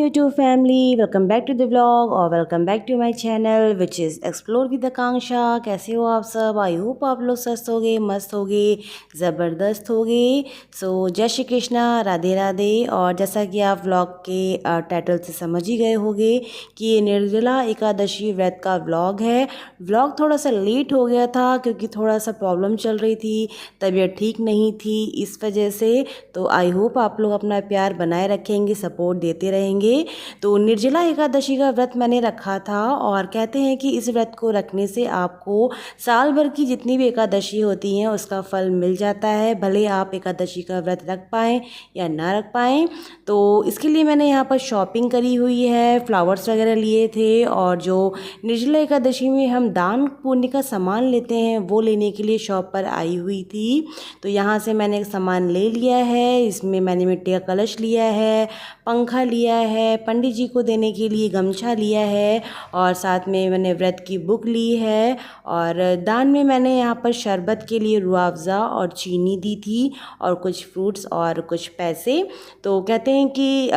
YouTube family, welcome back to the vlog और welcome back to my channel which is explore with आकांक्षा। कैसे हो आप सब? I hope आप लोग स्वस्थ होगे, मस्त होगे, ज़बरदस्त होगे। जय श्री कृष्णा, राधे राधे। और जैसा कि आप व्लॉग के टाइटल से समझ ही गए होंगे कि ये निर्जला एकादशी व्रत का व्लॉग है। व्लॉग थोड़ा सा लेट हो गया था क्योंकि थोड़ा सा प्रॉब्लम चल रही थी, तबीयत ठीक नहीं थी इस वजह से। तो आई होप आप लोग अपना प्यार बनाए रखेंगे, सपोर्ट देते रहेंगे। तो निर्जला एकादशी का व्रत मैंने रखा था और कहते हैं कि इस व्रत को रखने से आपको साल भर की जितनी भी एकादशी होती हैं उसका फल मिल जाता है, भले आप एकादशी का व्रत रख पाएँ या ना रख पाएँ। तो इसके लिए मैंने यहाँ पर शॉपिंग करी हुई है, फ्लावर्स वगैरह लिए थे और जो निर्जला एकादशी में हम दान पुण्य का सामान लेते हैं वो लेने के लिए शॉप पर आई हुई थी। तो यहाँ से मैंने एक सामान ले लिया है। इसमें मैंने मिट्टी का कलश लिया है, पंखा लिया है, पंडित जी को देने के लिए गमछा लिया है और साथ में मैंने व्रत की बुक ली है। और दान में मैंने यहाँ पर शरबत के लिए रुआवज़ा और चीनी दी थी और कुछ फ्रूट्स और कुछ पैसे। तो कहते हैं कि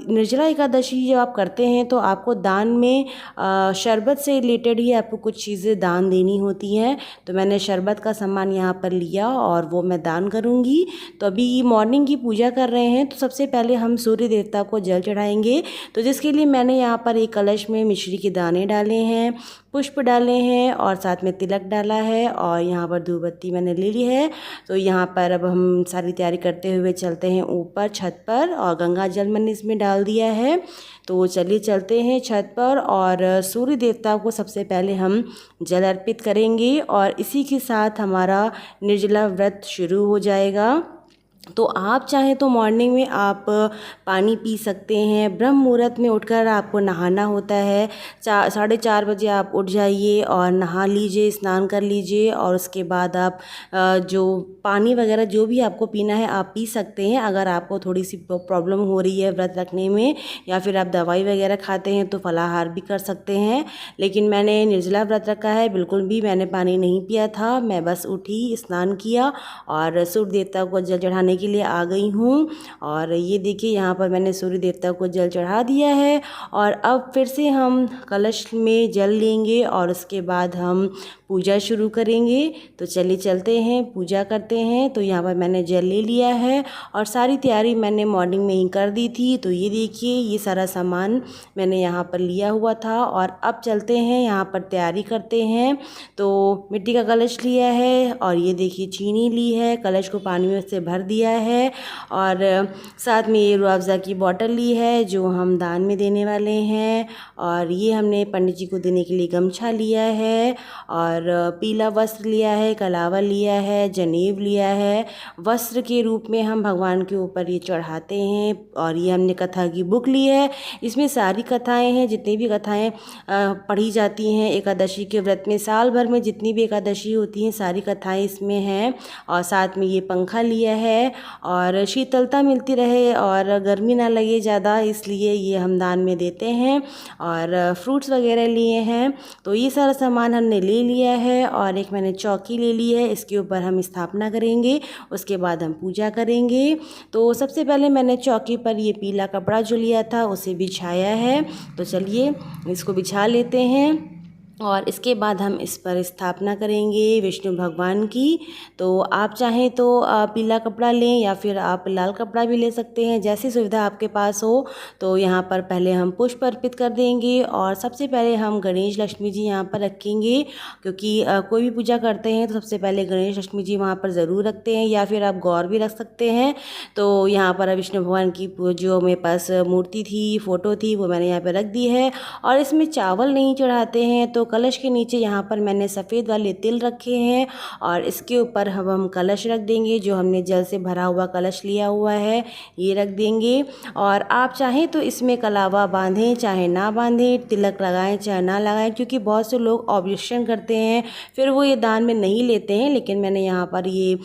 निर्जला एकादशी जब आप करते हैं तो आपको दान में शरबत से रिलेटेड ही आपको कुछ चीज़ें दान देनी होती हैं। तो मैंने शरबत का सामान यहाँ पर लिया और वो मैं दान करूँगी। तो अभी मॉर्निंग की पूजा कर रहे हैं तो सबसे पहले हम सूर्य देवता को जल चढ़ाएंगे। तो जिसके लिए मैंने यहाँ पर एक कलश में मिश्री के दाने डाले हैं, पुष्प डाले हैं और साथ में तिलक डाला है और यहाँ पर धूप बत्ती मैंने ले ली है। तो यहाँ पर अब हम सारी तैयारी करते हुए चलते हैं ऊपर छत पर और गंगा जल मैंने इसमें डाल दिया है। तो चलिए चलते हैं छत पर और सूर्य देवता को सबसे पहले हम जल अर्पित करेंगे और इसी के साथ हमारा निर्जला व्रत शुरू हो जाएगा। तो आप चाहें तो मॉर्निंग में आप पानी पी सकते हैं। ब्रह्म मुहूर्त में उठकर आपको नहाना होता है। 4:30 बजे आप उठ जाइए और नहा लीजिए, स्नान कर लीजिए और उसके बाद आप जो पानी वगैरह जो भी आपको पीना है आप पी सकते हैं। अगर आपको थोड़ी सी प्रॉब्लम हो रही है व्रत रखने में या फिर आप दवाई वगैरह खाते हैं तो फलाहार भी कर सकते हैं। लेकिन मैंने निर्जला व्रत रखा है, बिल्कुल भी मैंने पानी नहीं पिया था। मैं बस उठी, स्नान किया और सूर्य देवता को जल चढ़ाने के लिए आ गई हूँ। और ये देखिए यहाँ पर मैंने सूर्य देवता को जल चढ़ा दिया है और अब फिर से हम कलश में जल लेंगे और उसके बाद हम पूजा शुरू करेंगे। तो चलिए चलते हैं, पूजा करते हैं। तो यहाँ पर मैंने जल ले लिया है और सारी तैयारी मैंने मॉर्निंग में ही कर दी थी। तो ये देखिए ये सारा सामान मैंने यहाँ पर लिया हुआ था और अब चलते हैं यहाँ पर तैयारी करते हैं। तो मिट्टी का कलश लिया है और ये देखिए चीनी ली है, कलश को पानी में से भर दिया है और साथ में ये रुआवज़ा की बॉटल ली है जो हम दान में देने वाले हैं। और ये हमने पंडित जी को देने के लिए गमछा लिया है और पीला वस्त्र लिया है, कलावा लिया है, जनेब लिया है। वस्त्र के रूप में हम भगवान के ऊपर ये चढ़ाते हैं। और ये हमने कथा की बुक ली है, इसमें सारी कथाएं हैं, जितनी भी कथाएं पढ़ी जाती हैं एकादशी के व्रत में। साल भर में जितनी भी एकादशी होती हैं सारी कथाएं इसमें हैं। और साथ में ये पंखा लिया है और शीतलता मिलती रहे और गर्मी ना लगे ज़्यादा, इसलिए ये हम दान में देते हैं। और फ्रूट्स वगैरह लिए हैं। तो ये सारा सामान हमने ले लिया है और एक मैंने चौकी ले ली है, इसके ऊपर हम स्थापना करेंगे, उसके बाद हम पूजा करेंगे। तो सबसे पहले मैंने चौकी पर ये पीला कपड़ा जो लिया था उसे बिछाया है। तो चलिए इसको बिछा लेते हैं और इसके बाद हम इस पर स्थापना करेंगे विष्णु भगवान की। तो आप चाहें तो पीला कपड़ा लें या फिर आप लाल कपड़ा भी ले सकते हैं, जैसी सुविधा आपके पास हो। तो यहाँ पर पहले हम पुष्प अर्पित कर देंगे और सबसे पहले हम गणेश लक्ष्मी जी यहाँ पर रखेंगे, क्योंकि कोई भी पूजा करते हैं तो सबसे पहले गणेश लक्ष्मी जी वहाँ पर ज़रूर रखते हैं या फिर आप गौर भी रख सकते हैं। तो यहाँ पर विष्णु भगवान की जो मेरे पास मूर्ति थी, फ़ोटो थी, वो मैंने यहाँ पर रख दी है। और इसमें चावल नहीं चढ़ाते हैं तो कलश के नीचे यहाँ पर मैंने सफ़ेद वाले तिल रखे हैं और इसके ऊपर हम कलश रख देंगे, जो हमने जल से भरा हुआ कलश लिया हुआ है ये रख देंगे। और आप चाहें तो इसमें कलावा बांधें चाहे ना बांधें, तिलक लगाएं चाहे ना लगाएं, क्योंकि बहुत से लोग ऑब्जेक्शन करते हैं फिर वो ये दान में नहीं लेते हैं। लेकिन मैंने यहाँ पर ये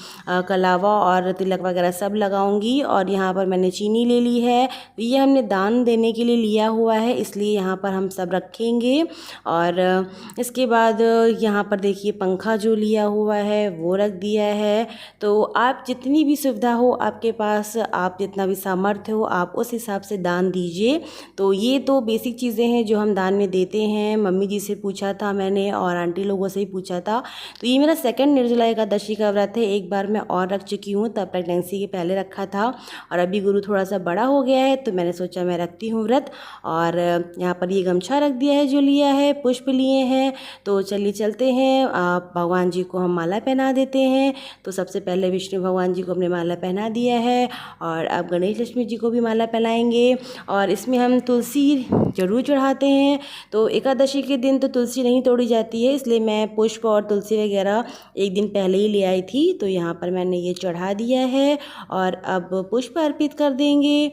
कलावा और तिलक वगैरह सब लगाऊंगी। और यहाँ पर मैंने चीनी ले ली है, ये हमने दान देने के लिए लिया हुआ है, इसलिए यहाँ पर हम सब रखेंगे। और इसके बाद यहाँ पर देखिए पंखा जो लिया हुआ है वो रख दिया है। तो आप जितनी भी सुविधा हो आपके पास, आप जितना भी सामर्थ्य हो आप उस हिसाब से दान दीजिए। तो ये तो बेसिक चीज़ें हैं जो हम दान में देते हैं। मम्मी जी से पूछा था मैंने और आंटी लोगों से ही पूछा था। तो ये मेरा सेकंड निर्जला एकादशी का व्रत है। एक बार मैं और रख चुकी हूँ, तब प्रेगनेंसी के पहले रखा था, और अभी गुरु थोड़ा सा बड़ा हो गया है तो मैंने सोचा मैं रखती हूँ व्रत। और यहाँ पर ये गमछा रख दिया है जो लिया है, पुष्प लिए हैं। तो चलिए चलते हैं, भगवान जी को हम माला पहना देते हैं। तो सबसे पहले विष्णु भगवान जी को हमने माला पहना दिया है और अब गणेश लक्ष्मी जी को भी माला पहनाएंगे। और इसमें हम तुलसी जरूर चढ़ाते हैं। तो एकादशी के दिन तो तुलसी नहीं तोड़ी जाती है, इसलिए मैं पुष्प और तुलसी वगैरह एक दिन पहले ही ले आई थी। तो यहाँ पर मैंने ये चढ़ा दिया है और अब पुष्प अर्पित कर देंगे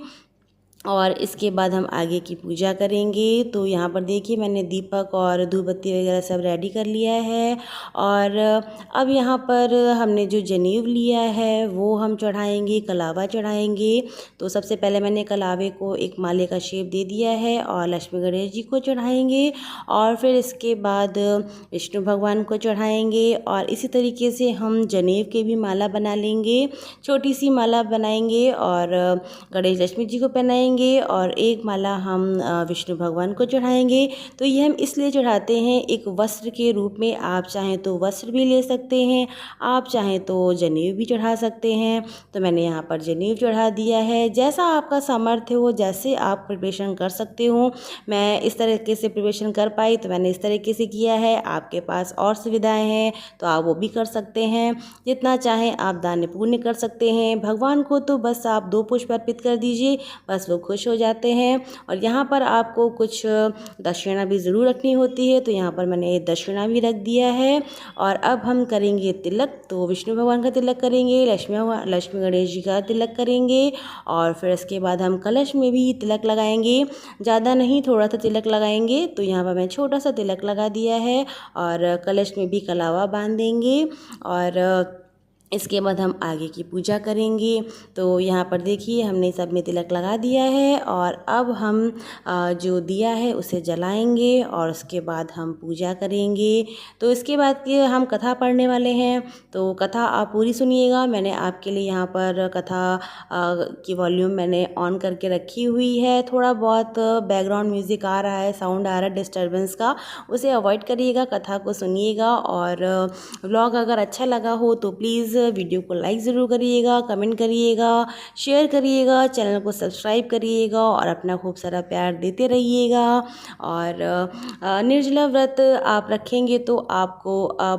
और इसके बाद हम आगे की पूजा करेंगे। तो यहाँ पर देखिए मैंने दीपक और धूप बत्ती वगैरह सब रेडी कर लिया है। और अब यहाँ पर हमने जो जनेऊ लिया है वो हम चढ़ाएंगे, कलावा चढ़ाएंगे। तो सबसे पहले मैंने कलावे को एक माले का शेप दे दिया है और लक्ष्मी गणेश जी को चढ़ाएंगे और फिर इसके बाद विष्णु भगवान को चढ़ाएंगे। और इसी तरीके से हम जनेऊ के भी माला बना लेंगे, छोटी सी माला बनाएंगे और गणेश लक्ष्मी जी को पहनाएंगे और एक माला हम विष्णु भगवान को चढ़ाएंगे। तो ये हम इसलिए चढ़ाते हैं एक वस्त्र के रूप में। आप चाहें तो वस्त्र भी ले सकते हैं, आप चाहें तो जनेऊ भी चढ़ा सकते हैं। तो मैंने यहाँ पर जनेऊ चढ़ा दिया है। जैसा आपका सामर्थ्य हो, जैसे आप प्रिपरेशन कर सकते हो, मैं इस तरीके से प्रिपरेशन कर पाई तो मैंने इस तरीके से किया है। आपके पास और सुविधाएं हैं तो आप वो भी कर सकते हैं। जितना चाहें आप दान पुण्य कर सकते हैं। भगवान को तो बस आप 2 पुष्प अर्पित कर दीजिए, बस वो खुश हो जाते हैं। और यहाँ पर आपको कुछ दक्षिणा भी ज़रूर रखनी होती है, तो यहाँ पर मैंने दक्षिणा भी रख दिया है। और अब हम करेंगे तिलक। तो विष्णु भगवान का तिलक करेंगे, लक्ष्मी गणेश जी का तिलक करेंगे और फिर इसके बाद हम कलश में भी तिलक लगाएंगे। ज़्यादा नहीं, थोड़ा सा तिलक लगाएंगे। तो यहाँ पर मैं छोटा सा तिलक लगा दिया है और कलश में भी कलावा बांध देंगे और इसके बाद हम आगे की पूजा करेंगे। तो यहाँ पर देखिए हमने सब में तिलक लगा दिया है और अब हम जो दिया है उसे जलाएंगे और उसके बाद हम पूजा करेंगे। तो इसके बाद के हम कथा पढ़ने वाले हैं। तो कथा आप पूरी सुनिएगा। मैंने आपके लिए यहाँ पर कथा की वॉल्यूम मैंने ऑन करके रखी हुई है। थोड़ा बहुत बैकग्राउंड म्यूज़िक आ रहा है, साउंड आ रहा है डिस्टर्बेंस का, उसे अवॉइड करिएगा, कथा को सुनिएगा। और व्लॉग अगर अच्छा लगा हो तो प्लीज़ वीडियो को लाइक ज़रूर करिएगा, कमेंट करिएगा, शेयर करिएगा, चैनल को सब्सक्राइब करिएगा और अपना खूब सारा प्यार देते रहिएगा। और निर्जला व्रत आप रखेंगे तो आपको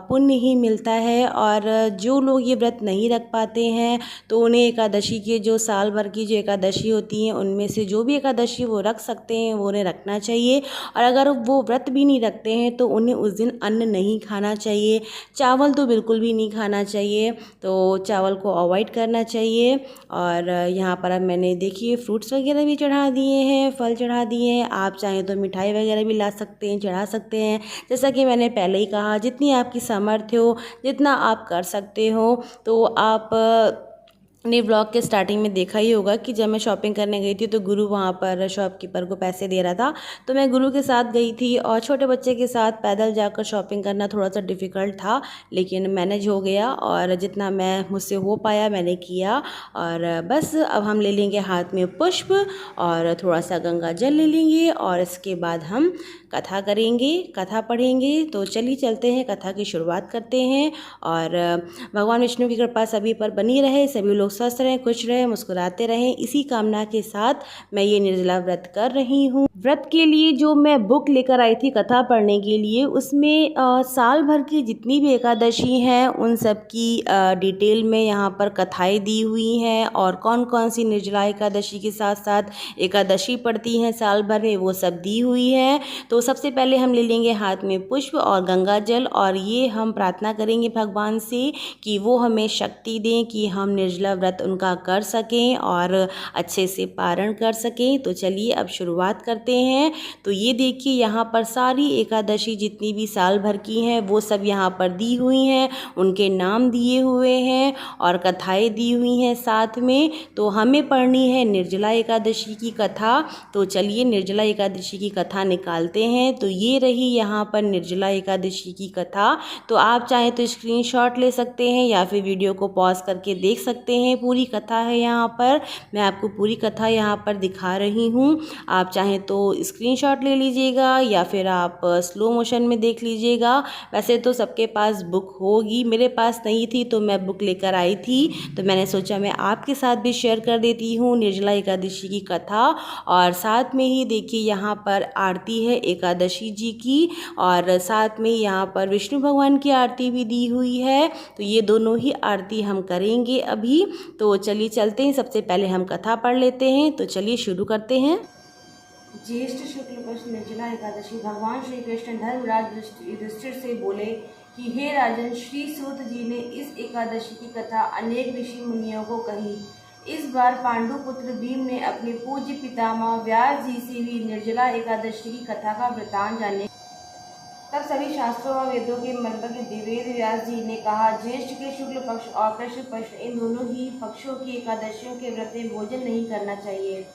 पुण्य ही मिलता है। और जो लोग ये व्रत नहीं रख पाते हैं तो उन्हें एकादशी के जो साल भर की जो एकादशी होती हैं उनमें से जो भी एकादशी वो रख सकते हैं वो उन्हें रखना चाहिए। और अगर वो व्रत भी नहीं रखते हैं तो उन्हें उस दिन अन्न नहीं खाना चाहिए, चावल तो बिल्कुल भी नहीं खाना चाहिए। तो चावल को अवॉइड करना चाहिए। और यहाँ पर अब मैंने देखिए फ्रूट्स वगैरह भी चढ़ा दिए हैं, फल चढ़ा दिए हैं। आप चाहें तो मिठाई वगैरह भी ला सकते हैं, चढ़ा सकते हैं। जैसा कि मैंने पहले ही कहा, जितनी आपकी सामर्थ्य हो, जितना आप कर सकते हो। तो आप ने व्लॉग के स्टार्टिंग में देखा ही होगा कि जब मैं शॉपिंग करने गई थी तो गुरु वहाँ पर शॉपकीपर को पैसे दे रहा था, तो मैं गुरु के साथ गई थी। और छोटे बच्चे के साथ पैदल जाकर शॉपिंग करना थोड़ा सा डिफ़िकल्ट था, लेकिन मैनेज हो गया और जितना मैं मुझसे हो पाया मैंने किया। और बस अब हम ले लेंगे हाथ में पुष्प और थोड़ा सा गंगा जल ले लेंगे और इसके बाद हम कथा करेंगे, कथा पढ़ेंगे। तो चलिए चलते हैं, कथा की शुरुआत करते हैं। और भगवान विष्णु की कृपा सभी पर बनी रहे, सभी लोग स्वस्थ रहें, खुश रहें, मुस्कुराते रहें, इसी कामना के साथ मैं ये निर्जला व्रत कर रही हूँ। व्रत के लिए जो मैं बुक लेकर आई थी कथा पढ़ने के लिए, उसमें साल भर की जितनी भी एकादशी हैं उन सब की डिटेल में यहाँ पर कथाएँ दी हुई हैं और कौन कौन सी निर्जला एकादशी के साथ साथ एकादशी पड़ती हैं साल भर में, वो सब दी हुई है। तो सबसे पहले हम ले लेंगे हाथ में पुष्प और गंगा जल और ये हम प्रार्थना करेंगे भगवान से कि वो हमें शक्ति दें कि हम निर्जला व्रत उनका कर सकें और अच्छे से पारण कर सकें। तो चलिए अब शुरुआत करते हैं। तो ये देखिए यहाँ पर सारी एकादशी जितनी भी साल भर की हैं वो सब यहाँ पर दी हुई हैं, उनके नाम दिए हुए हैं और कथाएँ दी हुई हैं साथ में। तो हमें पढ़नी है निर्जला एकादशी की कथा। तो चलिए निर्जला एकादशी की कथा निकालते हैं। तो ये रही यहाँ पर निर्जला एकादशी की कथा। तो आप चाहें तो स्क्रीनशॉट ले सकते हैं या फिर वीडियो को पॉज करके देख सकते हैं। पूरी कथा है यहाँ पर, मैं आपको पूरी कथा यहाँ पर दिखा रही हूँ। आप चाहें तो स्क्रीनशॉट ले लीजिएगा या फिर आप स्लो मोशन में देख लीजिएगा। वैसे तो सबके पास बुक होगी, मेरे पास नहीं थी तो मैं बुक लेकर आई थी, तो मैंने सोचा मैं आपके साथ भी शेयर कर देती हूँ निर्जला एकादशी की कथा। और साथ में ही देखिए यहाँ पर आरती है एकादशी जी की और साथ में यहाँ पर विष्णु भगवान की आरती भी दी हुई है। तो ये दोनों ही आरती हम करेंगे अभी। तो चलिए चलते हैं, सबसे पहले हम कथा पढ़ लेते हैं। तो चलिए शुरू करते हैं। ज्येष्ठ शुक्ल पक्ष निर्जला एकादशी। भगवान श्री कृष्ण धर्मराज युधिष्ठिर से बोले कि हे राजन, श्री सूत जी ने इस एकादशी की कथा अनेक ऋषि मुनियों को कही। इस बार पांडु पुत्र भीम ने अपने पूज्य पितामह व्यास जी से भी निर्जला एकादशी की कथा का वृतांत जाने। तब सभी शास्त्रों व वेदों के मर्मज्ञ वेद व्यास जी ने कहा, ज्येष्ठ के शुक्ल पक्ष और कृष्ण पक्ष इन दोनों ही पक्षों की एकादशियों के व्रत में भोजन नहीं करना चाहिए।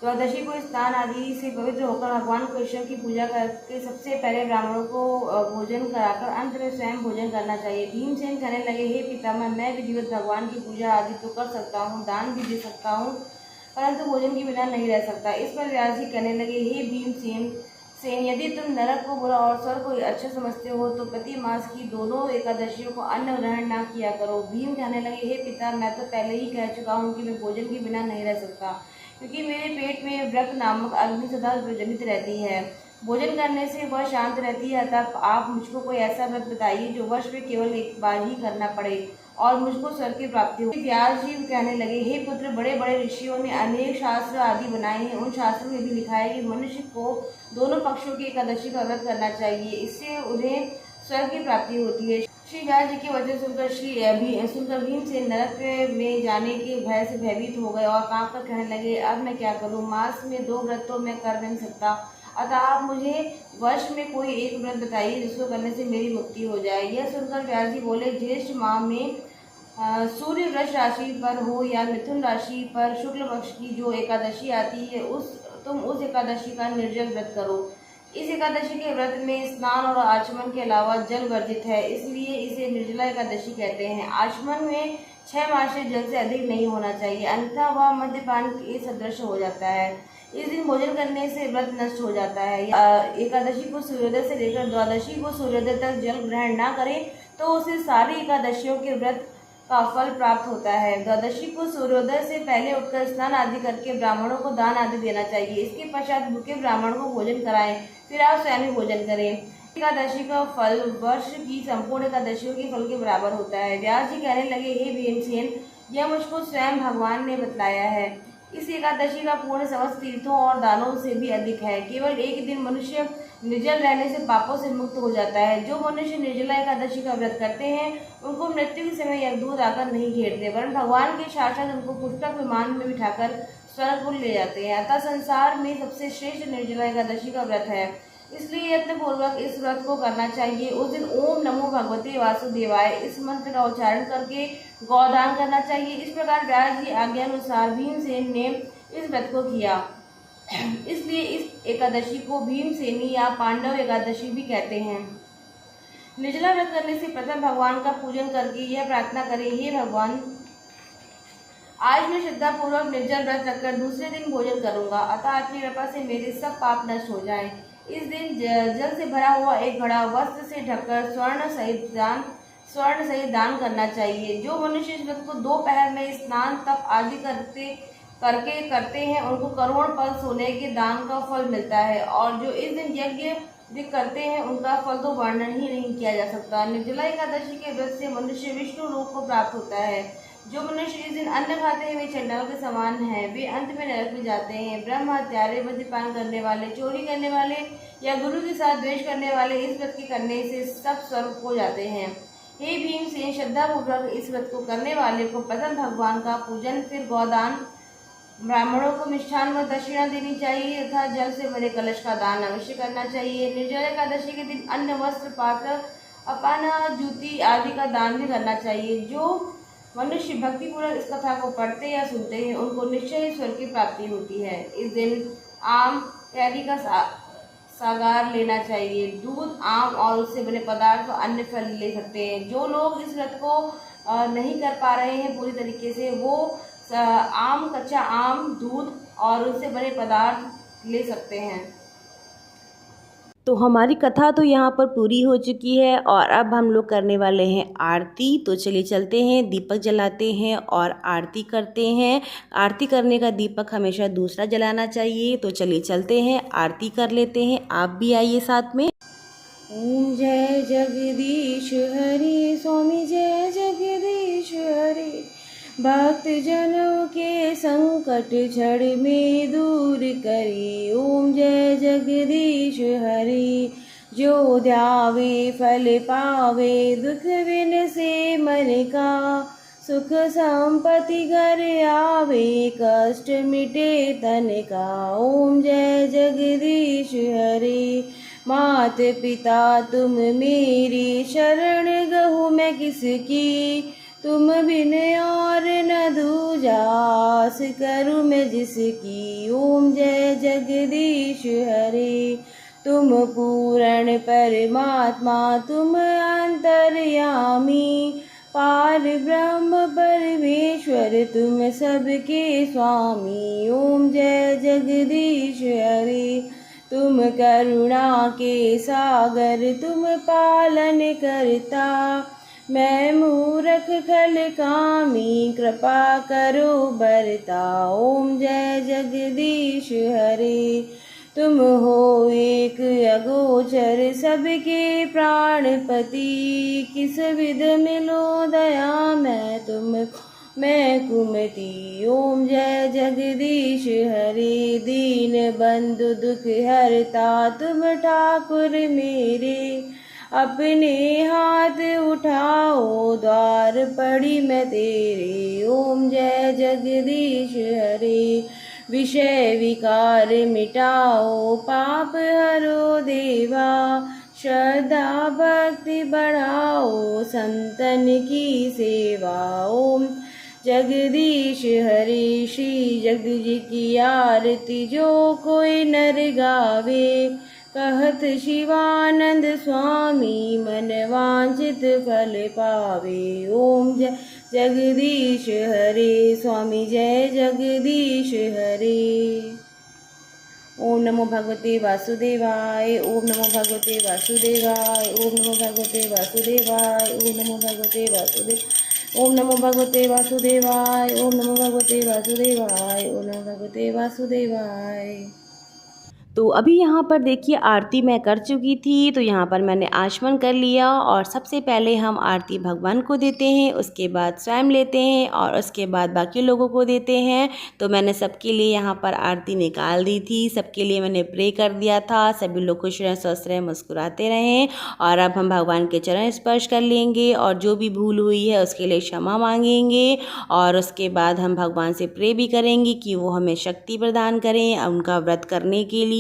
द्वादशी को स्नान आदि से पवित्र होकर भगवान कृष्ण की पूजा करके सबसे पहले ब्राह्मणों को भोजन कराकर अंत में स्वयं भोजन करना चाहिए। भीमसेन कहने लगे, हे पितामह, मैं विधिवत भगवान की पूजा आदि तो कर सकता हूँ, दान भी दे सकता हूँ, परंतु भोजन के बिना नहीं रह सकता। इस पर व्यास जी कहने लगे, हे भीमसेन, यदि तुम नरक को बुरा और स्वर्ग को अच्छा समझते हो तो प्रति मास की दोनों एकादशियों को अन्न ग्रहण न किया करो। भीम कहने लगे, हे पिता, मैं तो पहले ही कह चुका हूँ कि मैं भोजन के बिना नहीं रह सकता, क्योंकि मेरे पेट में व्रत नामक अग्नि सदा प्रज्वलित रहती है। भोजन करने से वह शांत रहती है। तब आप मुझको कोई ऐसा व्रत बताइए जो वर्ष में केवल एक बार ही करना पड़े और मुझको स्वर्ग की प्राप्ति हो। व्यास जी कहने लगे, हे पुत्र, बड़े बड़े ऋषियों ने अनेक शास्त्र आदि बनाए हैं। उन शास्त्रों में भी लिखा है कि मनुष्य को दोनों पक्षों की एकादशी का व्रत करना चाहिए, इससे उन्हें स्वर्ग की प्राप्ति होती है। श्री व्यास जी के वचन सुनकर भीमसेन नरक में जाने के भय से भयभीत हो गए और कांप कर कहने लगे, अब मैं क्या करूं? मास में 2 व्रत तो मैं कर नहीं सकता, अतः आप मुझे वर्ष में कोई एक व्रत बताइए जिसको करने से मेरी मुक्ति हो जाए। यह सुनकर व्यास जी बोले, ज्येष्ठ माह में सूर्य वृष राशि पर हो या मिथुन राशि पर शुक्ल पक्ष की जो एकादशी आती है तुम उस एकादशी का निर्जल व्रत करो। इस एकादशी के व्रत में स्नान और आचमन के अलावा जल वर्जित है, इसलिए इसे निर्जला एकादशी कहते हैं। आचमन में 6 मास से जल से अधिक नहीं होना चाहिए, अन्यथा वह मद्यपान के सदृश हो जाता है। इस दिन भोजन करने से व्रत नष्ट हो जाता है। एकादशी को सूर्योदय से लेकर द्वादशी को सूर्योदय तक जल ग्रहण न करे तो उसे सारी एकादशियों के व्रत का फल प्राप्त होता है। द्वादशी को सूर्योदय से पहले उठकर स्नान आदि करके ब्राह्मणों को दान आदि देना चाहिए। इसके पश्चात भूखे ब्राह्मण को भोजन कराएं, फिर आप स्वयं ही भोजन करें। एकादशी का फल वर्ष की संपूर्ण एकादशियों के फल के बराबर होता है। व्यास जी कहने लगे, हे भीमसेन, यह मुझको स्वयं भगवान ने बतलाया है। इस एकादशी का पूर्ण समस्त तीर्थों और दानों से भी अधिक है। केवल एक दिन मनुष्य निर्जल रहने से पापों से मुक्त हो जाता है। जो मनुष्य निर्जला एकादशी का व्रत करते हैं उनको मृत्यु के समय यमदूत आकर नहीं घेरते, वरन भगवान के साक्षात उनको पुस्तक विमान में बिठाकर स्वर्ग को ले जाते हैं। अतः संसार में सबसे श्रेष्ठ निर्जला एकादशी का व्रत है, इसलिए यत्न पूर्वक इस व्रत को करना चाहिए। उस दिन ओम नमो भगवते वासुदेवाय इस मंत्र का उच्चारण करके गौदान करना चाहिए। इस प्रकार व्यास जी आज्ञा अनुसार भीमसेन ने इस व्रत को किया, इसलिए इस एकादशी को भीमसेनी या पांडव एकादशी भी कहते हैं। निर्जला व्रत करने से प्रथम भगवान का पूजन करके यह प्रार्थना करें, हे भगवान, आज मैं श्रद्धा पूर्वक निर्जल व्रत रखकर दूसरे दिन भोजन करूंगा, अतः आपकी कृपा से मेरे सब पाप नष्ट हो जाएं। इस दिन जल से भरा हुआ एक घड़ा वस्त्र से ढककर स्वर्ण सहित दान करना चाहिए। जो मनुष्य इस व्रत को दोपहर में स्नान तप आदि करते हैं उनको करोड़ पल सोने के दान का फल मिलता है, और जो इस दिन यज्ञ करते हैं उनका फल तो वर्णन ही नहीं किया जा सकता। निर्जला एकादशी के व्रत से मनुष्य विष्णु लोक को प्राप्त होता है। जो मनुष्य इस दिन अन्न खाते हैं वे चंडाल के समान हैं, वे अंत में नरक में जाते हैं। ब्रह्म हत्यारे, मद्यपान करने वाले, चोरी करने वाले या गुरु के साथ द्वेष करने वाले इस व्रत के करने से सब स्वर्ग को जाते हैं। हे भीमसेन, श्रद्धापूर्वक इस व्रत को करने वाले को प्रथम भगवान का पूजन, फिर गोदान, ब्राह्मणों को मिष्ठान व दक्षिणा देनी चाहिए तथा जल से भरे कलश का दान अवश्य करना चाहिए। निर्जला एकादशी के दिन अन्न, वस्त्र, पात्र, अपान, जूती आदि का दान भी करना चाहिए। जो मनुष्य भक्तिपूर्वक इस कथा को पढ़ते या सुनते हैं उनको निश्चय ही स्वर्ग की प्राप्ति होती है। इस दिन आम, कैरी का सागार लेना चाहिए। दूध, आम और उससे बने पदार्थ व अन्य फल ले सकते हैं। जो लोग इस व्रत को नहीं कर पा रहे हैं पूरी तरीके से, वो आम, कच्चा आम, दूध और उससे बने पदार्थ ले सकते हैं। तो हमारी कथा तो यहाँ पर पूरी हो चुकी है और अब हम लोग करने वाले हैं आरती। तो चलिए चलते हैं, दीपक जलाते हैं और आरती करते हैं। आरती करने का दीपक हमेशा दूसरा जलाना चाहिए। तो चलिए चलते हैं, आरती कर लेते हैं। आप भी आइए साथ में। ओम जय जगदीश हरि, स्वामी जय जगदीश हरि। भक्त जनों के संकट क्षण में दूर करी। ओम जय जगदीश हरि। जो ध्यावे फल पावे, दुख बिन से मन का। सुख संपत्ति घर आवे, कष्ट मिटे तन का। ओम जय जगदीश हरि। मात पिता तुम मेरी, शरण गहूँ मैं किसकी। तुम बिन और न दूजा, आस करूँ मैं जिसकी। ओम जय जगदीश हरि। तुम पूर्ण परमात्मा, तुम अंतर्यामी। पार ब्रह्म परमेश्वर, तुम सबके स्वामी। ओम जय जगदीश हरि। तुम करुणा के सागर, तुम पालन करता। मैं मूर्ख खल कामी, कृपा करो बरता। ओम जय जगदीश हरि। तुम हो एक अगोचर, सबके प्राणपति। किस विध मिलो दया मैं कुमति। ओम जय जगदीश हरि। दीन बंधु दुख हरता, तुम ठाकुर मेरे। अपने हाथ उठाओ, द्वार पड़ी मैं तेरे। ओम जय जगदीश हरि। विषय विकार मिटाओ, पाप हरो देवा। श्रद्धा भक्ति बढ़ाओ, संतन की सेवा। ओम जगदीश हरि। श्री जगदीश जी की आरती जो कोई नर गावे। कहत शिवानंद स्वामी, मन वांछित फल पावे। ओम जय जगदीश हरि। स्वामी जय जगदीश हरि। ओम नमो भगवते वासुदेवाय। ओम नमो भगवते वासुदेवाय। ओम नमो भगवते वासुदेवाय। ओम नमो भगवते वासुदेव। ओम नमो भगवते वासुदेवाय। ओम नमो भगवते वासुदेवाय। ओम नमो भगवते वासुदेवाय। तो अभी यहाँ पर देखिए आरती मैं कर चुकी थी। तो यहाँ पर मैंने आचमन कर लिया और सबसे पहले हम आरती भगवान को देते हैं, उसके बाद स्वयं लेते हैं और उसके बाद बाकी लोगों को देते हैं। तो मैंने सबके लिए यहाँ पर आरती निकाल दी थी, सबके लिए मैंने प्रे कर दिया था। सभी लोग खुश रहें, स्वस्थ रहें, मुस्कुराते रहें। और अब हम भगवान के चरण स्पर्श कर लेंगे और जो भी भूल हुई है उसके लिए क्षमा मांगेंगे। और उसके बाद हम भगवान से प्रे भी करेंगे कि वो हमें शक्ति प्रदान करें उनका व्रत करने के लिए।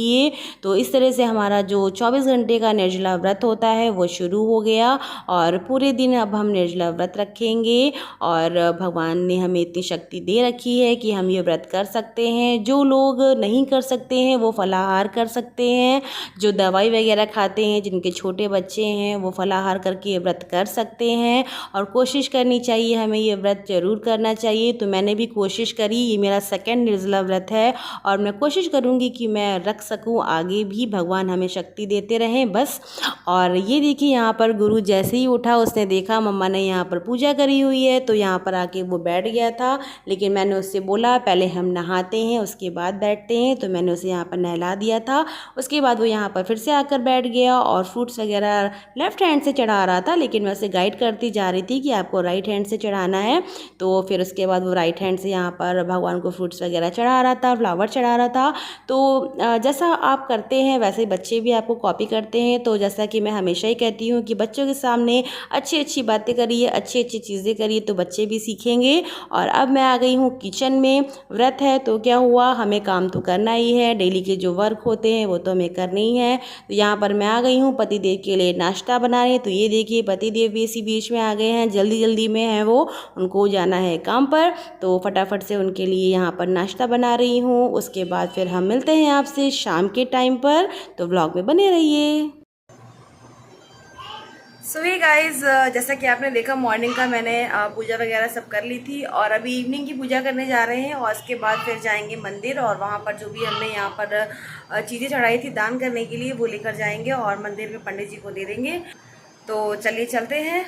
तो इस तरह से हमारा जो 24 घंटे का निर्जला व्रत होता है वो शुरू हो गया और पूरे दिन अब हम निर्जला व्रत रखेंगे। और भगवान ने हमें इतनी शक्ति दे रखी है कि हम ये व्रत कर सकते हैं। जो लोग नहीं कर सकते हैं वो फलाहार कर सकते हैं। जो दवाई वगैरह खाते हैं, जिनके छोटे बच्चे हैं, वो फलाहार करके ये व्रत कर सकते हैं। और कोशिश करनी चाहिए, हमें ये व्रत ज़रूर करना चाहिए। तो मैंने भी कोशिश करी, ये मेरा सेकंड निर्जला व्रत है और मैं कोशिश करूँगी कि मैं रख सकूं, आगे भी भगवान हमें शक्ति देते रहें बस। और ये देखिए यहाँ पर गुरु जैसे ही उठा उसने देखा मम्मा ने यहाँ पर पूजा करी हुई है, तो यहाँ पर आके वो बैठ गया था। लेकिन मैंने उससे बोला पहले हम नहाते हैं उसके बाद बैठते हैं, तो मैंने उसे यहाँ पर नहला दिया था। उसके बाद वो यहाँ पर फिर से आकर बैठ गया और फ्रूट्स वगैरह लेफ्ट हैंड से चढ़ा रहा था, लेकिन मैं उसे गाइड करती जा रही थी कि आपको राइट हैंड से चढ़ाना है। तो फिर उसके बाद वो राइट हैंड से यहाँ पर भगवान को फ्रूट्स वगैरह चढ़ा रहा था, फ्लावर चढ़ा रहा था। तो जैसे जैसा आप करते हैं वैसे बच्चे भी आपको कॉपी करते हैं। तो जैसा कि मैं हमेशा ही कहती हूँ कि बच्चों के सामने अच्छी अच्छी बातें करिए, अच्छी अच्छी चीज़ें करिए तो बच्चे भी सीखेंगे। और अब मैं आ गई हूँ किचन में। व्रत है तो क्या हुआ, हमें काम तो करना ही है, डेली के जो वर्क होते हैं वो तो हमें करने ही है। तो यहाँ पर मैं आ गई हूँ पतिदेव के लिए नाश्ता बनाने। तो ये देखिए पतिदेव भी इसी बीच में आ गए हैं, जल्दी जल्दी में है वो, उनको जाना है काम पर। तो फटाफट से उनके लिए यहाँ पर नाश्ता बना रही हूँ। उसके बाद फिर हम मिलते हैं आपसे शाम के टाइम पर, तो व्लॉग में बने रहिए। सो हे गाइस, जैसा कि आपने देखा मॉर्निंग का मैंने पूजा वगैरह सब कर ली थी और अभी इवनिंग की पूजा करने जा रहे हैं और उसके बाद फिर जाएंगे मंदिर और वहाँ पर जो भी हमने यहाँ पर चीज़ें चढ़ाई थी दान करने के लिए वो लेकर जाएंगे और मंदिर में पंडित जी को दे देंगे। तो चलिए चलते हैं,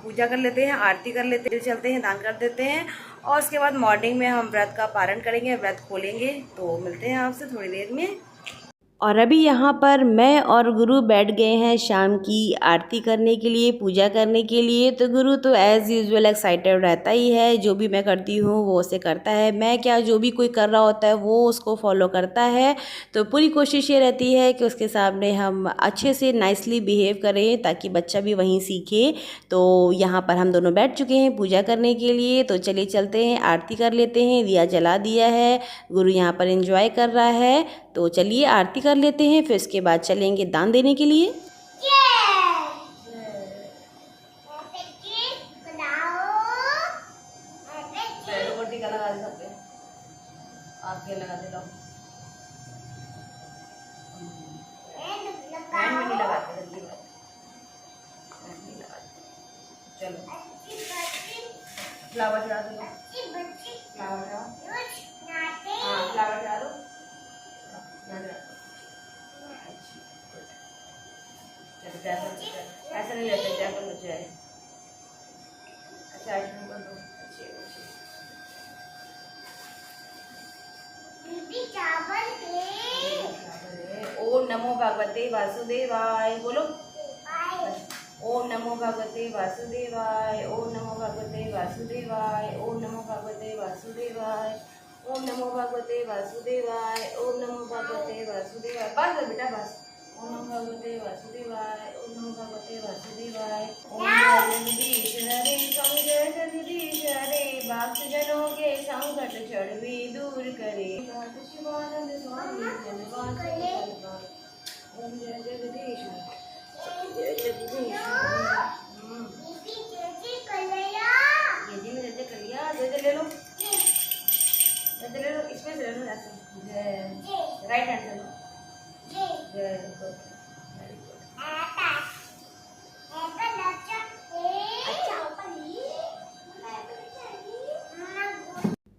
पूजा कर लेते हैं, आरती कर लेते हैं, चलते हैं, दान कर देते हैं और उसके बाद मॉर्निंग में हम व्रत का पारण करेंगे, व्रत खोलेंगे। तो मिलते हैं आपसे थोड़ी देर में। और अभी यहाँ पर मैं और गुरु बैठ गए हैं शाम की आरती करने के लिए, पूजा करने के लिए। तो गुरु तो एज़ यूजुअल एक्साइटेड रहता ही है, जो भी मैं करती हूँ वो उसे करता है, मैं क्या जो भी कोई कर रहा होता है वो उसको फॉलो करता है। तो पूरी कोशिश ये रहती है कि उसके सामने हम अच्छे से नाइसली बिहेव करें ताकि बच्चा भी वहीं सीखे। तो यहाँ पर हम दोनों बैठ चुके हैं पूजा करने के लिए। तो चलिए चलते हैं, आरती कर लेते हैं। दिया जला दिया है, गुरु यहाँ पर एंजॉय कर रहा है। तो चलिए आरती कर लेते हैं, फिर उसके बाद चलेंगे दान देने के लिए। चलो फ्लावर चढ़ा दो, फ्लावर चढ़ा, हाँ फ्लावर चढ़ा दो। ऐसा नहीं रहता, जयपुर में जाए। अच्छा आइसक्रीम कर दो, ओम नमो भगवते वासुदेवाय, बोलो ओम नमो भगवते वासुदेवाय, ओम नमो भगवते वासुदेवाय, ओम नमो भगवते वासुदेवाय, ओम नमो भगवते वासुदेवाय, ओम नमो भगवते वासुदेवाय। बस बेटा बस। ओम नमो भगवते वासुदेवाय, ओम नमो भगवते वासुदेवाय। ओम जगदीश हरे स्वामी जय जगदीश हरे, भक्त जनों के संकट चढ़वे दूर करे, शिवानंद स्वामी जनवास कलवा। ओम जय जगदीश जय जगदीश। जय कर लिया, जय ले लो, जय ले लो, इसमें से ले लो ऐसे। जय राइट हैंड से लो, जय गुड, वेरी गुड।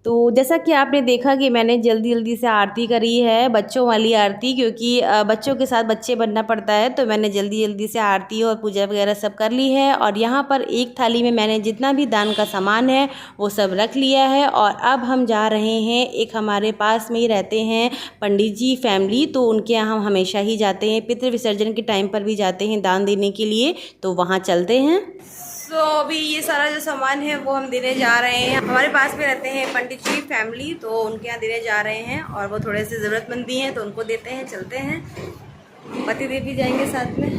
तो जैसा कि आपने देखा कि मैंने जल्दी जल्दी से आरती करी है, बच्चों वाली आरती, क्योंकि बच्चों के साथ बच्चे बनना पड़ता है। तो मैंने जल्दी जल्दी से आरती और पूजा वगैरह सब कर ली है और यहाँ पर एक थाली में मैंने जितना भी दान का सामान है वो सब रख लिया है। और अब हम जा रहे हैं, एक हमारे पास में ही रहते हैं पंडित जी फैमिली, तो उनके यहाँ हम हमेशा ही जाते हैं, पितृ विसर्जन के टाइम पर भी जाते हैं दान देने के लिए। तो वहाँ चलते हैं। तो अभी ये सारा जो सामान है वो हम देने जा रहे हैं। हमारे पास में रहते हैं पंडित जी फैमिली, तो उनके यहाँ देने जा रहे हैं और वो थोड़े से ज़रूरतमंद भी हैं तो उनको देते हैं। चलते हैं, पतिदेव भी जाएंगे साथ में,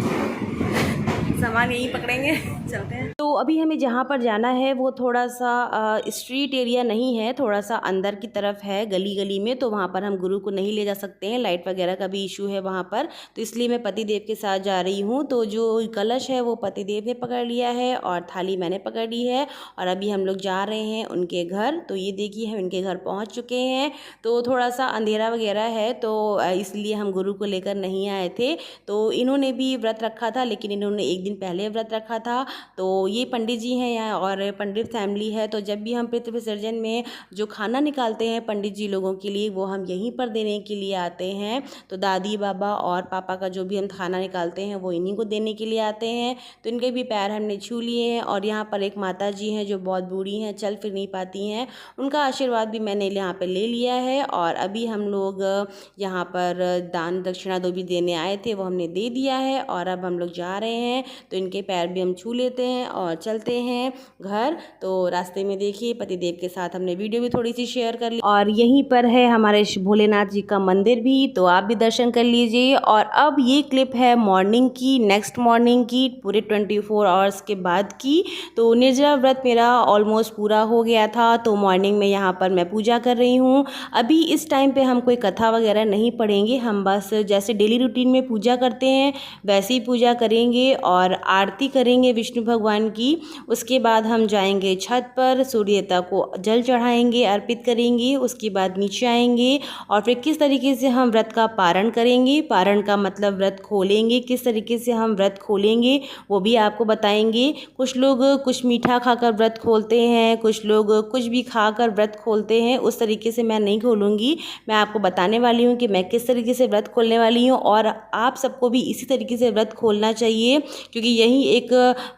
सामान यहीं पकड़ेंगे, चलते हैं। तो अभी हमें जहाँ पर जाना है वो थोड़ा सा स्ट्रीट एरिया नहीं है, थोड़ा सा अंदर की तरफ है, गली गली में। तो वहाँ पर हम गुरु को नहीं ले जा सकते हैं, लाइट वगैरह का भी इशू है वहाँ पर। तो इसलिए मैं पतिदेव के साथ जा रही हूँ। तो जो कलश है वो पतिदेव ने पकड़ लिया है और थाली मैंने पकड़ ली है और अभी हम लोग जा रहे हैं उनके घर। तो ये देखिए हम उनके घर पहुँच चुके हैं। तो थोड़ा सा अंधेरा वगैरह है तो इसलिए हम गुरु को लेकर नहीं आए थे। तो इन्होंने भी व्रत रखा था, लेकिन इन्होंने एक दिन पहले व्रत रखा था। तो ये पंडित जी हैं यहाँ और पंडित फैमिली है। तो जब भी हम पितृ विसर्जन में जो खाना निकालते हैं पंडित जी लोगों के लिए, वो हम यहीं पर देने के लिए आते हैं। तो दादी बाबा और पापा का जो भी हम खाना निकालते हैं वो इन्हीं को देने के लिए आते हैं। तो इनके भी पैर हमने छू लिए हैं। और यहाँ पर एक माता जी हैं जो बहुत बूढ़ी हैं, चल फिर नहीं पाती हैं, उनका आशीर्वाद भी मैंने यहाँ पर ले लिया है। और अभी हम लोग यहाँ पर दान दक्षिणा जो भी देने आए थे वो हमने दे दिया है और अब हम लोग जा रहे हैं। तो इनके पैर भी हम छू लेते हैं और चलते हैं घर। तो रास्ते में देखिए पतिदेव के साथ हमने वीडियो भी थोड़ी सी शेयर कर ली और यहीं पर है हमारे भोलेनाथ जी का मंदिर भी, तो आप भी दर्शन कर लीजिए। और अब ये क्लिप है मॉर्निंग की, नेक्स्ट मॉर्निंग की, पूरे 24 आवर्स के बाद की। तो निर्जला व्रत मेरा ऑलमोस्ट पूरा हो गया था, तो मॉर्निंग में यहाँ पर मैं पूजा कर रही हूँ। अभी इस टाइम पे हम कोई कथा वगैरह नहीं पढ़ेंगे, हम बस जैसे डेली रूटीन में पूजा करते हैं वैसे ही पूजा करेंगे और आरती करेंगे विष्णु भगवान की। उसके बाद हम जाएंगे छत पर, सूर्य देवता को जल चढ़ाएंगे, अर्पित करेंगे। उसके बाद नीचे आएंगे और फिर किस तरीके से हम व्रत का पारण करेंगे, पारण का मतलब व्रत खोलेंगे, किस तरीके से हम व्रत खोलेंगे वो भी आपको बताएंगे। कुछ लोग कुछ मीठा खाकर व्रत खोलते हैं, कुछ लोग कुछ भी खाकर व्रत खोलते हैं, उस तरीके से मैं नहीं खोलूँगी। मैं आपको बताने वाली हूँ कि मैं किस तरीके से व्रत खोलने वाली हूँ और आप सबको भी इसी तरीके से व्रत खोलना चाहिए, क्योंकि यही एक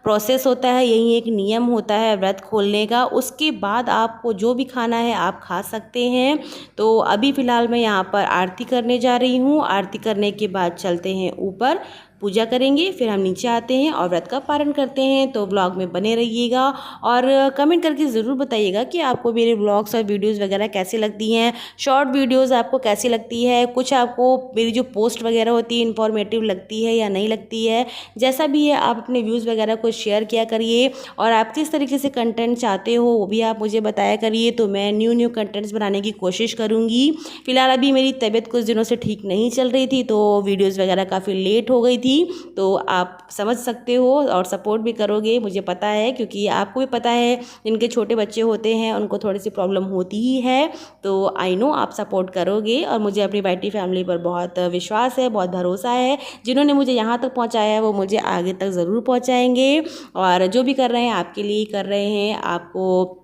प्रोसेस होता है, यही एक नियम होता है व्रत खोलने का। उसके बाद आपको जो भी खाना है आप खा सकते हैं। तो अभी फ़िलहाल मैं यहाँ पर आरती करने जा रही हूँ। आरती करने के बाद चलते हैं ऊपर, पूजा करेंगे, फिर हम नीचे आते हैं और व्रत का पारण करते हैं। तो व्लॉग में बने रहिएगा और कमेंट करके ज़रूर बताइएगा कि आपको मेरे व्लॉग्स और वीडियोस वगैरह कैसी लगती हैं, शॉर्ट वीडियोस आपको कैसी लगती है, कुछ आपको मेरी जो पोस्ट वगैरह होती है इन्फॉर्मेटिव लगती है या नहीं लगती है। जैसा भी है आप अपने व्यूज़ वगैरह को शेयर किया करिए और आप किस तरीके से कंटेंट चाहते हो वो भी आप मुझे बताया करिए, तो मैं न्यू कंटेंट्स बनाने की कोशिश करूँगी। फ़िलहाल अभी मेरी तबीयत कुछ दिनों से ठीक नहीं चल रही थी, तो वीडियोज़ वगैरह काफ़ी लेट हो गई थी। तो आप समझ सकते हो और सपोर्ट भी करोगे, मुझे पता है, क्योंकि आपको भी पता है जिनके छोटे बच्चे होते हैं उनको थोड़ी सी प्रॉब्लम होती ही है। तो आई नो आप सपोर्ट करोगे और मुझे अपनी वाईटी फैमिली पर बहुत विश्वास है, बहुत भरोसा है। जिन्होंने मुझे यहाँ तक पहुँचाया है वो मुझे आगे तक ज़रूर पहुँचाएंगे और जो भी कर रहे हैं आपके लिए ही कर रहे हैं, आपको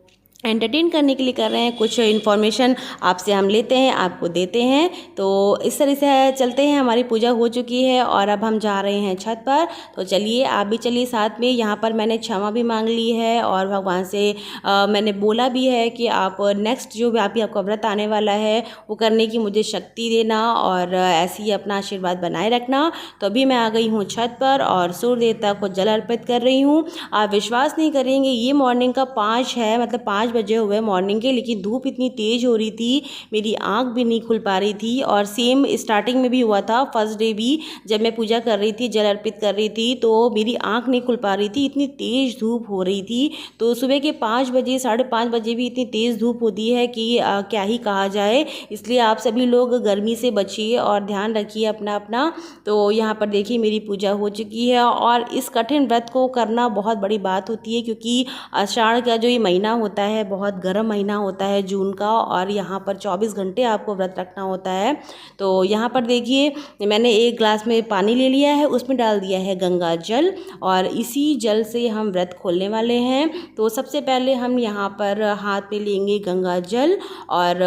एंटरटेन करने के लिए कर रहे हैं। कुछ इन्फॉर्मेशन आपसे हम लेते हैं, आपको देते हैं। तो इस तरह से चलते हैं। हमारी पूजा हो चुकी है और अब हम जा रहे हैं छत पर, तो चलिए आप भी चलिए साथ में। यहाँ पर मैंने क्षमा भी मांग ली है और भगवान से मैंने बोला भी है कि आप नेक्स्ट जो भी आपका व्रत आने वाला है वो करने की मुझे शक्ति देना और ऐसे ही अपना आशीर्वाद बनाए रखना। तो अभी मैं आ गई हूँ छत पर और सूर्य देवता को जल अर्पित कर रही हूँ। आप विश्वास नहीं करेंगे, ये मॉर्निंग का 5 है, मतलब 5 बजे हुए मॉर्निंग के, लेकिन धूप इतनी तेज़ हो रही थी, मेरी आंख भी नहीं खुल पा रही थी। और सेम स्टार्टिंग में भी हुआ था, फर्स्ट डे भी जब मैं पूजा कर रही थी, जल अर्पित कर रही थी, तो मेरी आंख नहीं खुल पा रही थी, इतनी तेज़ धूप हो रही थी। तो सुबह के 5 बजे 5:30 बजे भी इतनी तेज़ धूप होती है कि क्या ही कहा जाए। इसलिए आप सभी लोग गर्मी से बचिए और ध्यान रखिए अपना अपना। तो यहाँ पर देखिए मेरी पूजा हो चुकी है और इस कठिन व्रत को करना बहुत बड़ी बात होती है, क्योंकि आषाढ़ का जो ये महीना होता है बहुत गर्म महीना होता है जून का, और यहाँ पर 24 घंटे आपको व्रत रखना होता है। तो यहाँ पर देखिए मैंने एक ग्लास में पानी ले लिया है, उसमें डाल दिया है गंगा जल और इसी जल से हम व्रत खोलने वाले हैं। तो सबसे पहले हम यहाँ पर हाथ में लेंगे गंगा जल और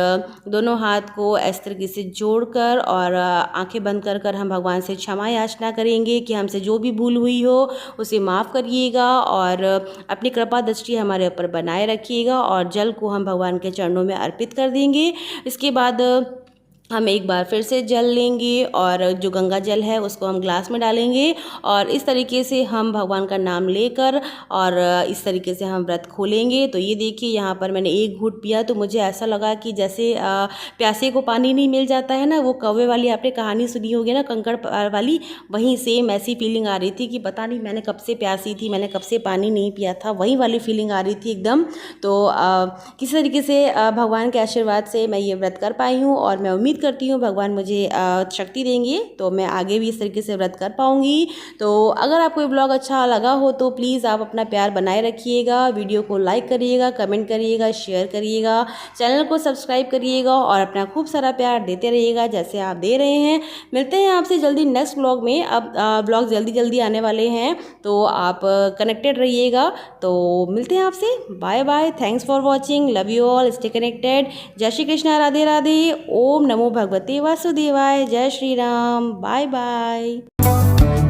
दोनों हाथ को इस तरीके से जोड़कर और आंखें बंद कर कर हम भगवान से क्षमा याचना करेंगे कि हमसे जो भी भूल हुई हो उसे माफ़ करिएगा और अपनी कृपा दृष्टि हमारे ऊपर बनाए रखिएगा। और जल को हम भगवान के चरणों में अर्पित कर देंगे। इसके बाद हम एक बार फिर से जल लेंगे और जो गंगा जल है उसको हम ग्लास में डालेंगे और इस तरीके से हम भगवान का नाम लेकर और इस तरीके से हम व्रत खोलेंगे। तो ये देखिए यहाँ पर मैंने एक घूंट पिया तो मुझे ऐसा लगा कि जैसे प्यासे को पानी नहीं मिल जाता है ना, वो कौवे वाली आपने कहानी सुनी होगी ना, कंकड़ वाली, वहीं सेम ऐसी फीलिंग आ रही थी कि पता नहीं मैंने कब से प्यासी थी, मैंने कब से पानी नहीं पिया था, वही वाली फीलिंग आ रही थी एकदम। तो किसी तरीके से भगवान के आशीर्वाद से मैं ये व्रत कर पाई हूँ और मैं उम्मीद करती हूँ भगवान मुझे शक्ति देंगे तो मैं आगे भी इस तरीके से व्रत कर पाऊँगी। तो अगर आपको ये ब्लॉग अच्छा लगा हो तो प्लीज़ आप अपना प्यार बनाए रखिएगा, वीडियो को लाइक करिएगा, कमेंट करिएगा, शेयर करिएगा, चैनल को सब्सक्राइब करिएगा और अपना खूब सारा प्यार देते रहिएगा जैसे आप दे रहे हैं। मिलते हैं आपसे जल्दी नेक्स्ट ब्लॉग में। अब ब्लॉग जल्दी जल्दी आने वाले हैं तो आप कनेक्टेड रहिएगा। तो मिलते हैं आपसे, bye bye, thanks for watching, love you all, stay connected. जय श्री कृष्णा, राधे राधे, ओम नमो भगवते वासुदेवाय, जय श्री राम, बाय बाय।